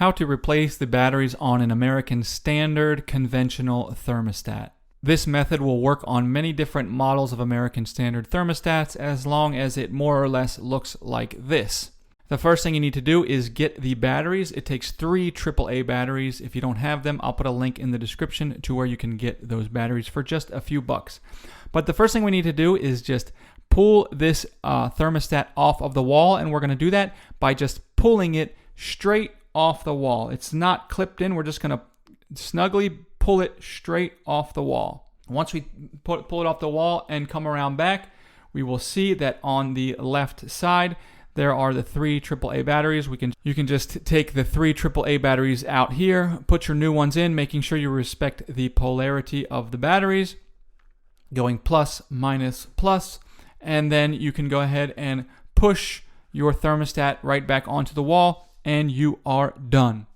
how to replace the batteries on an American Standard conventional thermostat. This method will work on many different models of American Standard thermostats as long as it more or less looks like this. The first thing you need to do is get the batteries. It takes 3 AAA batteries. If you don't have them, I'll put a link in the description to where you can get those batteries for just a few bucks. But the first thing we need to do is just pull this thermostat off of the wall, and we're going to do that by just pulling it straight off the wall. It's not clipped in. We're just going to snugly pull it straight off the wall. Once we pull it off the wall and come around back, we will see that on the left side there are the 3 AAA batteries. You can just take the 3 AAA batteries out here, put your new ones in, making sure you respect the polarity of the batteries, going plus, minus, plus, and then you can go ahead and push your thermostat right back onto the wall, and you are done.